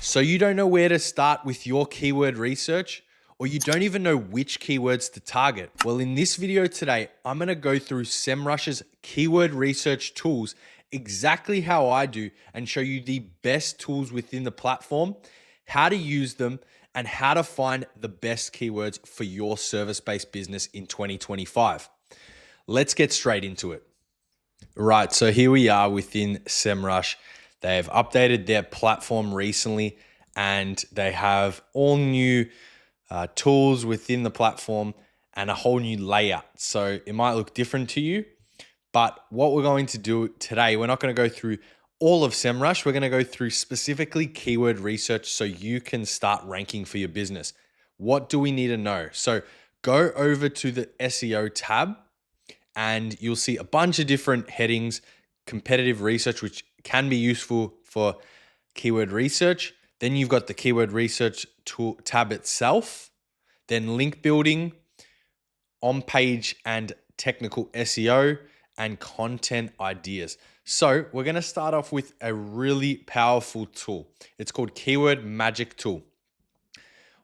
So you don't know where to start with your keyword research, or you don't even know which keywords to target? Well, in this video today, I'm gonna go through Semrush's keyword research tools, exactly how I do, and show you the best tools within the platform, how to use them, and how to find the best keywords for your service-based business in 2025. Let's get straight into it. Right, so here we are within Semrush. They have updated their platform recently and they have all new tools within the platform and a whole new layout. So it might look different to you, but what we're going to do today, we're not going to go through all of Semrush. We're going to go through specifically keyword research so you can start ranking for your business. What do we need to know? So go over to the SEO tab and you'll see a bunch of different headings, competitive research, which can be useful for keyword research. Then you've got the keyword research tool tab itself, then link building, on page and technical SEO, and content ideas. So we're going to start off with a really powerful tool. It's called Keyword Magic Tool.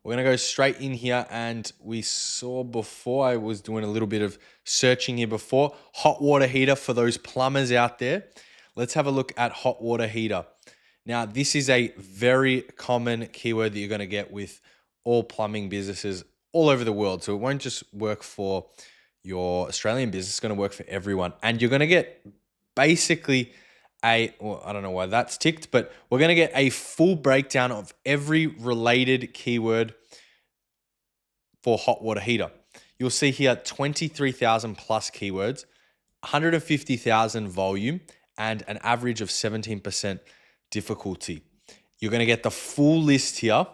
We're going to go straight in here, and we saw before, I was doing a little bit of searching here before, hot water heater for those plumbers out there. Let's have a look at hot water heater. Now, this is a very common keyword that you're going to get with all plumbing businesses all over the world. So it won't just work for your Australian business, it's going to work for everyone. And you're going to get basically well, I don't know why that's ticked, but we're going to get a full breakdown of every related keyword for hot water heater. You'll see here 23,000 plus keywords, 150,000 volume, and an average of 17% difficulty. You're going to get the full list here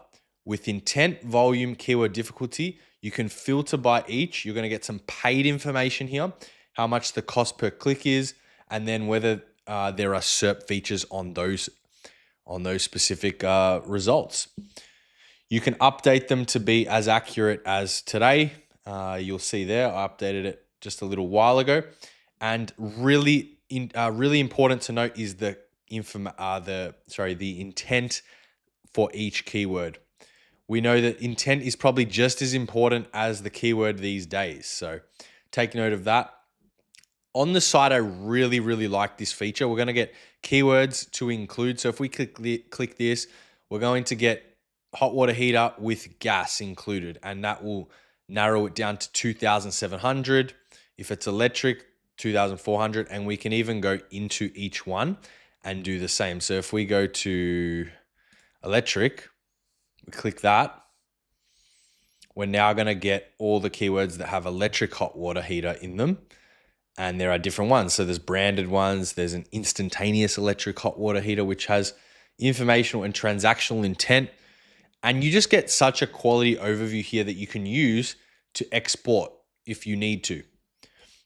with intent, volume, keyword difficulty. You can filter by each. You're going to get some paid information here, how much the cost per click is, and then whether there are SERP features on those specific results. You can update them to be as accurate as today. You'll see there, I updated it just a little while ago. And really important to note is the intent for each keyword. We know that intent is probably just as important as the keyword these days. So take note of that. On the side, I really like this feature. We're going to get keywords to include. So if we click this, we're going to get hot water heater with gas included, and that will narrow it down to 2,700. If it's electric, 2,400, and we can even go into each one and do the same. So if we go to electric, we click that, we're now going to get all the keywords that have electric hot water heater in them. And there are different ones. So there's branded ones. There's an instantaneous electric hot water heater, which has informational and transactional intent. And you just get such a quality overview here that you can use to export if you need to.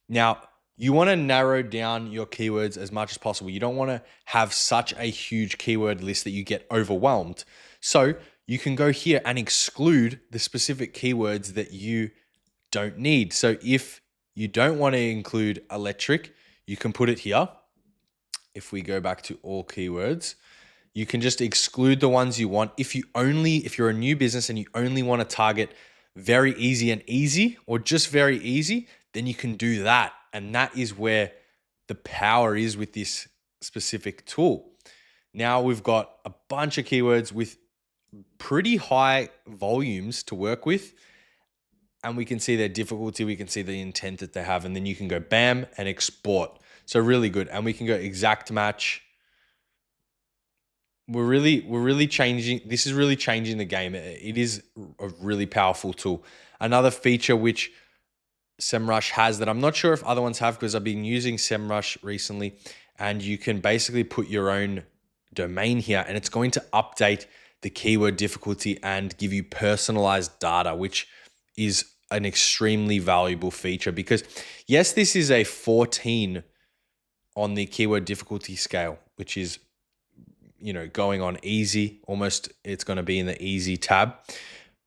Now, you want to narrow down your keywords as much as possible. You don't want to have such a huge keyword list that you get overwhelmed. So you can go here and exclude the specific keywords that you don't need. So if you don't want to include electric, you can put it here. If we go back to all keywords, you can just exclude the ones you want. If you're a new business and you only want to target very easy and easy, or just very easy, then you can do that. And that is where the power is with this specific tool. Now we've got a bunch of keywords with pretty high volumes to work with. And we can see their difficulty, we can see the intent that they have, and then you can go bam and export. So really good. And we can go exact match. We're really changing. This is really changing the game. It is a really powerful tool. Another feature which Semrush has that I'm not sure if other ones have, because I've been using Semrush recently, and you can basically put your own domain here and it's going to update the keyword difficulty and give you personalized data, which is an extremely valuable feature, because yes, this is a 14 on the keyword difficulty scale, which is, going on easy, almost it's going to be in the easy tab.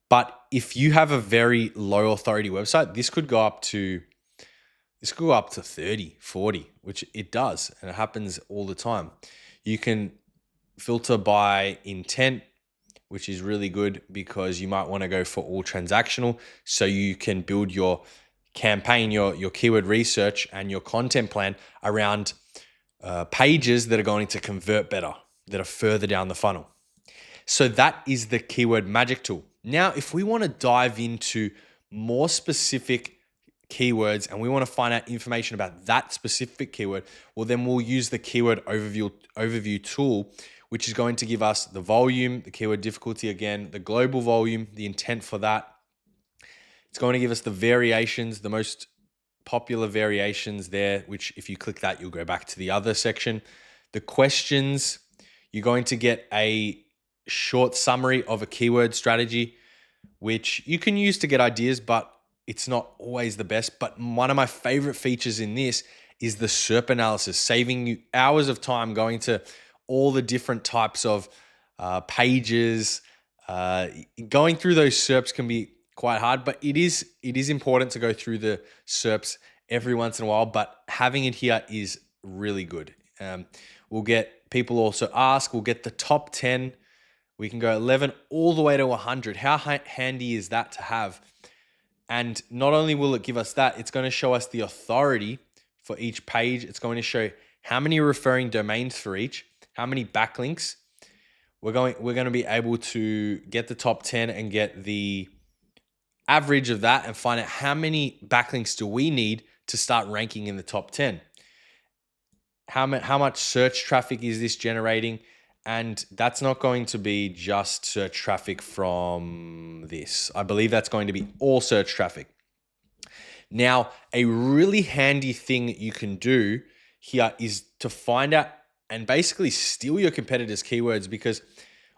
But if you have a very low authority website, this could go up to 30, 40, which it does. And it happens all the time. You can filter by intent, which is really good because you might want to go for all transactional so you can build your campaign, your keyword research and your content plan around pages that are going to convert better, that are further down the funnel. So that is the keyword magic tool. Now, if we want to dive into more specific keywords and we want to find out information about that specific keyword, well, then we'll use the keyword overview tool, which is going to give us the volume, the keyword difficulty again, the global volume, the intent for that. It's going to give us the variations, the most popular variations there, which if you click that, you'll go back to the other section. The questions, you're going to get a short summary of a keyword strategy, which you can use to get ideas, but it's not always the best. But one of my favorite features in this is the SERP analysis, saving you hours of time going to all the different types of pages. Going through those SERPs can be quite hard, but it is important to go through the SERPs every once in a while, but having it here is really good. We'll get people also ask, we'll get the top 10. We can go 11 all the way to 100. How handy is that to have? And not only will it give us that, it's going to show us the authority for each page. It's going to show how many referring domains for each, how many backlinks. We're going to be able to get the top 10 and get the average of that and find out how many backlinks do we need to start ranking in the top 10. How much search traffic is this generating? And that's not going to be just search traffic from this. I believe that's going to be all search traffic. Now, a really handy thing that you can do here is to find out and basically steal your competitors' keywords, because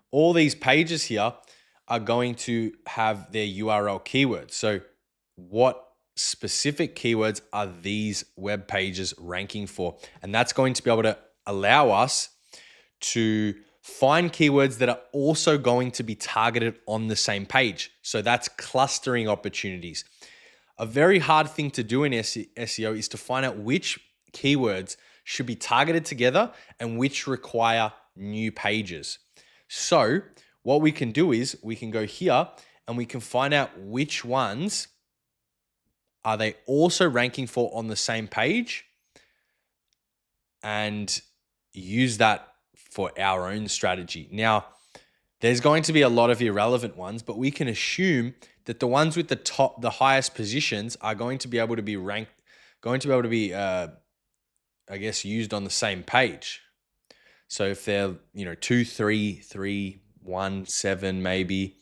all these pages here are going to have their URL keywords. So what specific keywords are these web pages ranking for? And that's going to be able to allow us to find keywords that are also going to be targeted on the same page. So that's clustering opportunities. A very hard thing to do in SEO is to find out which keywords should be targeted together and which require new pages. So what we can do is we can go here and we can find out which ones are they also ranking for on the same page and use that for our own strategy. Now, there's going to be a lot of irrelevant ones, but we can assume that the ones with the highest positions are going to be able to be ranked, I guess, used on the same page. So if they're, 2, 3, 3, 1, 7, maybe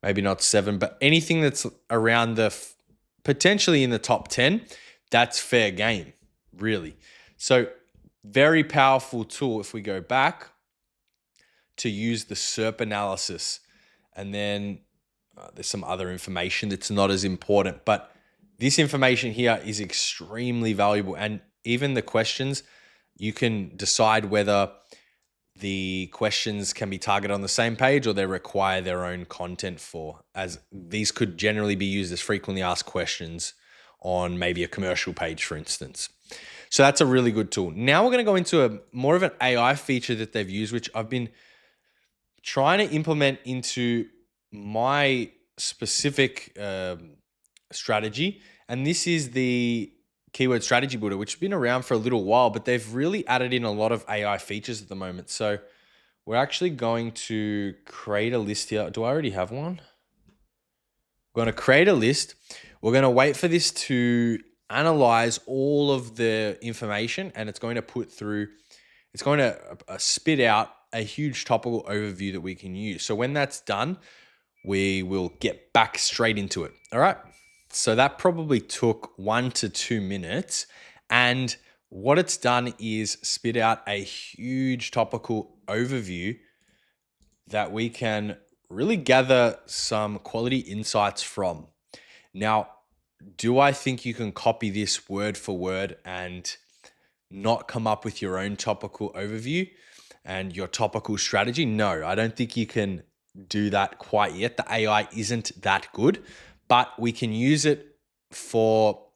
not 7, but anything that's around potentially in the top 10, that's fair game, really. So very powerful tool if we go back to use the SERP analysis. And then there's some other information that's not as important, but this information here is extremely valuable. And even the questions, you can decide whether the questions can be targeted on the same page or they require their own content as these could generally be used as frequently asked questions on maybe a commercial page, for instance. So that's a really good tool. Now we're going to go into more of an AI feature that they've used, which I've been trying to implement into my specific strategy. And this is the Keyword Strategy Builder, which has been around for a little while, but they've really added in a lot of AI features at the moment. So we're actually going to create a list here. Do I already have one? We're going to create a list. We're going to wait for this to analyze all of the information, and it's going to spit out a huge topical overview that we can use. So when that's done, we will get back straight into it. All right. So that probably took 1 to 2 minutes. And what it's done is spit out a huge topical overview that we can really gather some quality insights from. Now, do I think you can copy this word for word and not come up with your own topical overview and your topical strategy? No, I don't think you can do that quite yet. The AI isn't that good, but we can use it for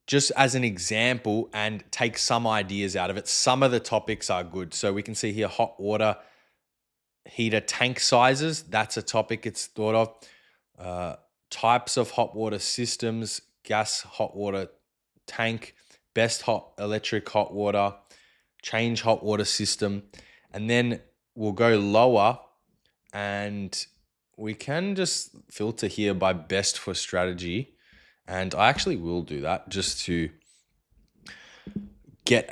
just as an example and take some ideas out of it. Some of the topics are good. So we can see here hot water heater tank sizes, that's a topic it's thought of. Types of hot water systems, gas hot water tank, best electric hot water, change hot water system. And then we'll go lower and we can just filter here by best for strategy. And I actually will do that just to get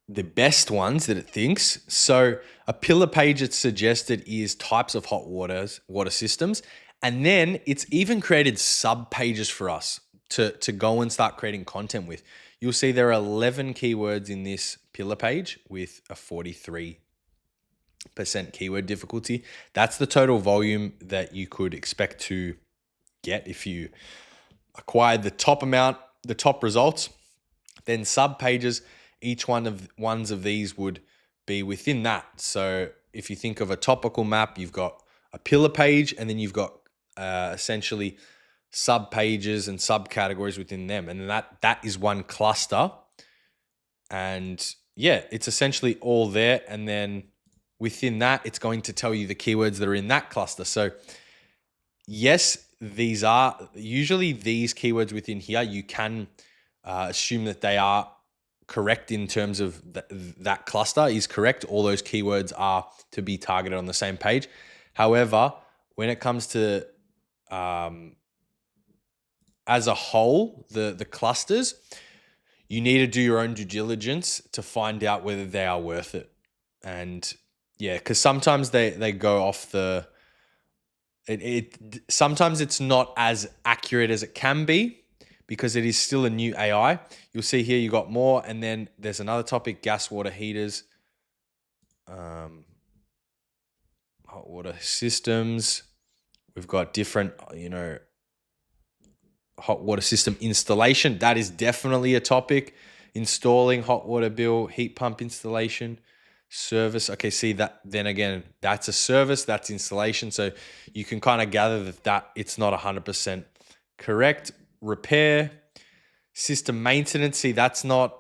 the best ones that it thinks. So a pillar page it's suggested is types of water systems. And then it's even created sub pages for us to go and start creating content with. You'll see there are 11 keywords in this pillar page with a 43% keyword difficulty. That's the total volume that you could expect to get if you acquired the top amount, the top results. Then sub pages, each ones of these would be within that. So if you think of a topical map, you've got a pillar page, and then you've got essentially sub pages and subcategories within them, and that is one cluster. And yeah, it's essentially all there. And then within that, it's going to tell you the keywords that are in that cluster. So yes, these are usually these keywords within here. You can assume that they are correct in terms of that cluster is correct. All those keywords are to be targeted on the same page. However, when it comes to as a whole, the clusters, you need to do your own due diligence to find out whether they are worth it. And yeah, because sometimes they go off the sometimes it's not as accurate as it can be because it is still a new AI. You'll see here you got more, and then there's another topic, gas water heaters, hot water systems. We've got different, hot water system installation. That is definitely a topic. Installing hot water bill, heat pump installation, service. Okay, see that, then again, that's a service, that's installation. So you can kind of gather that it's not 100% correct. Repair, system maintenance. See, that's not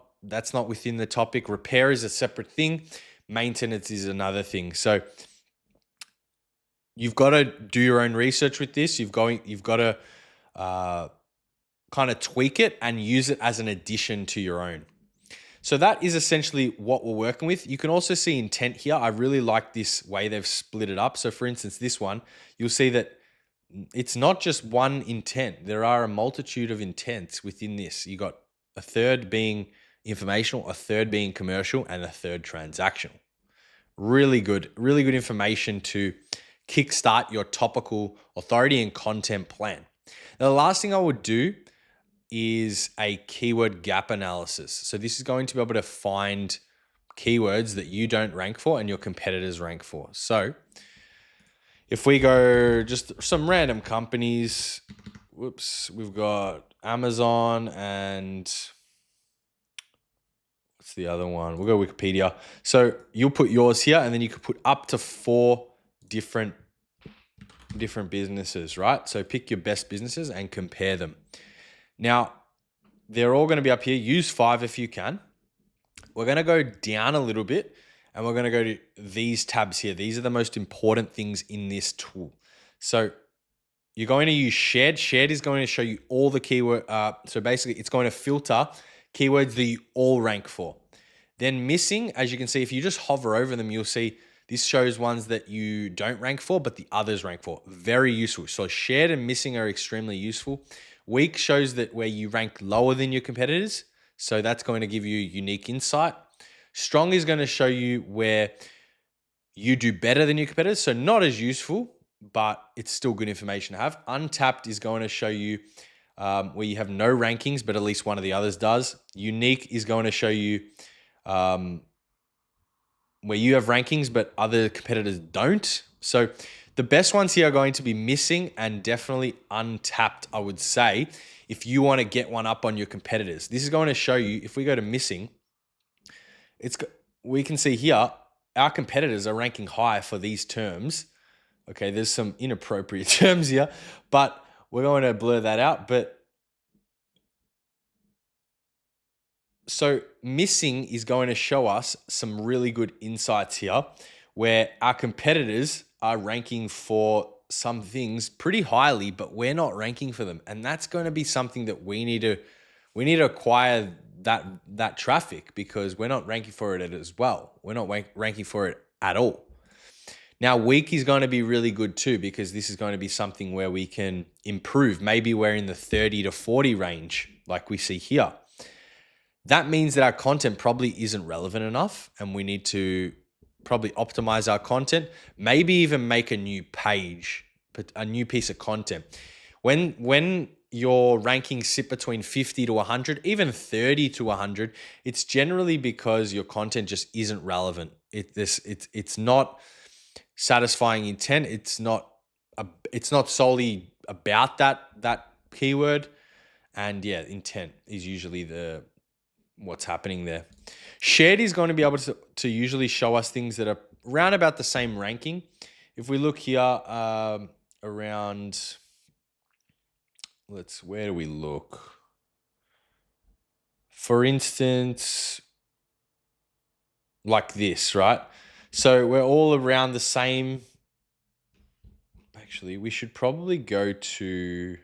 within the topic. Repair is a separate thing. Maintenance is another thing. So you've got to do your own research with this. You've got to kind of tweak it and use it as an addition to your own. So that is essentially what we're working with. You can also see intent here. I really like this way they've split it up. So for instance, this one, you'll see that it's not just one intent. There are a multitude of intents within this. You got a third being informational, a third being commercial, and a third transactional. Really good information to kickstart your topical authority and content plan. Now, the last thing I would do is a keyword gap analysis. So this is going to be able to find keywords that you don't rank for and your competitors rank for. So if we go just some random companies, we've got Amazon and what's the other one? We'll go Wikipedia. So you'll put yours here, and then you could put up to 4 different businesses, right? So pick your best businesses and compare them. Now, they're all going to be up here. Use 5 if you can. We're going to go down a little bit, and we're going to go to these tabs here. These are the most important things in this tool. So you're going to use shared. Shared is going to show you all the keyword. So basically, it's going to filter keywords that you all rank for. Then missing, as you can see, if you just hover over them, you'll see this shows ones that you don't rank for, but the others rank for. Very useful. So shared and missing are extremely useful. Weak shows that where you rank lower than your competitors. So that's going to give you unique insight. Strong is going to show you where you do better than your competitors. So not as useful, but it's still good information to have. Untapped is going to show you where you have no rankings, but at least one of the others does. Unique is going to show you where you have rankings, but other competitors don't. So the best ones here are going to be missing and definitely untapped, I would say, if you want to get one up on your competitors. This is going to show you, if we go to missing, we can see here, our competitors are ranking high for these terms. Okay, there's some inappropriate terms here, but we're going to blur that out. But so missing is going to show us some really good insights here where our competitors are ranking for some things pretty highly, but we're not ranking for them. And that's going to be something that we need to acquire that traffic, because we're not ranking for it as well. We're not ranking for it at all. Now, weak is going to be really good too, because this is going to be something where we can improve. Maybe we're in the 30 to 40 range, like we see here. That means that our content probably isn't relevant enough, and we need to probably optimize our content, maybe even make a new page, a new piece of content. When your rankings sit between 50 to 100, even 30 to 100, it's generally because your content just isn't relevant. It's not satisfying intent. It's not solely about that keyword. And yeah, intent is usually what's happening there. Shared is going to be able to usually show us things that are around about the same ranking. If we look here around, where do we look? For instance, like this, right? So we're all around the same. Actually, we should probably go to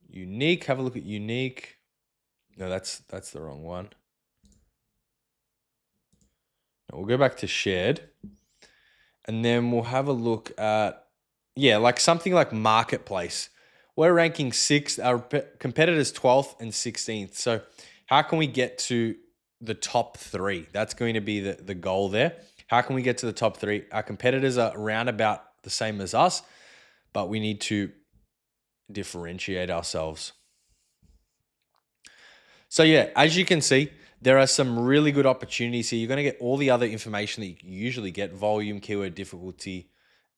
unique. Have a look at unique. No, that's the wrong one. No, we'll go back to shared. And then we'll have a look at, like something like marketplace. We're ranking 6th, our competitors 12th and 16th. So how can we get to the top 3? That's going to be the goal there. How can we get to the top 3? Our competitors are around about the same as us, but we need to differentiate ourselves. So yeah, as you can see, there are some really good opportunities here. You're going to get all the other information that you usually get: volume, keyword difficulty,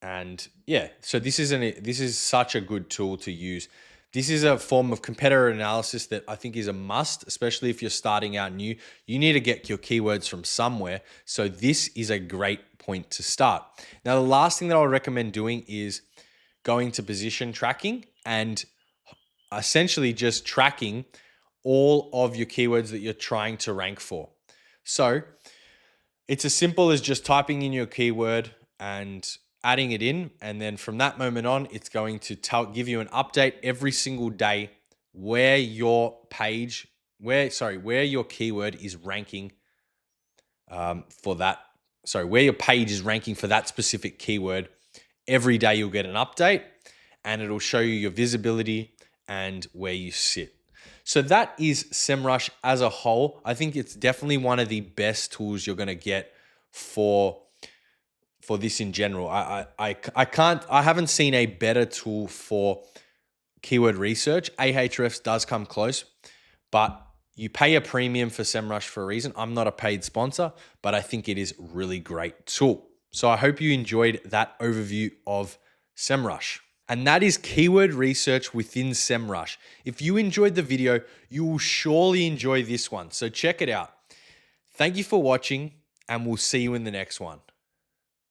and yeah. So this is such a good tool to use. This is a form of competitor analysis that I think is a must, especially if you're starting out new. You need to get your keywords from somewhere. So this is a great point to start. Now, the last thing that I would recommend doing is going to position tracking and essentially just tracking all of your keywords that you're trying to rank for. So it's as simple as just typing in your keyword and adding it in. And then from that moment on, it's going to give you an update every single day where your keyword is ranking where your page is ranking for that specific keyword. Every day you'll get an update, and it'll show you your visibility and where you sit. So that is Semrush as a whole. I think it's definitely one of the best tools you're going to get for this in general. I haven't seen a better tool for keyword research. Ahrefs does come close, but you pay a premium for Semrush for a reason. I'm not a paid sponsor, but I think it is a really great tool. So I hope you enjoyed that overview of Semrush. And that is keyword research within Semrush. If you enjoyed the video, you will surely enjoy this one. So check it out. Thank you for watching, and we'll see you in the next one.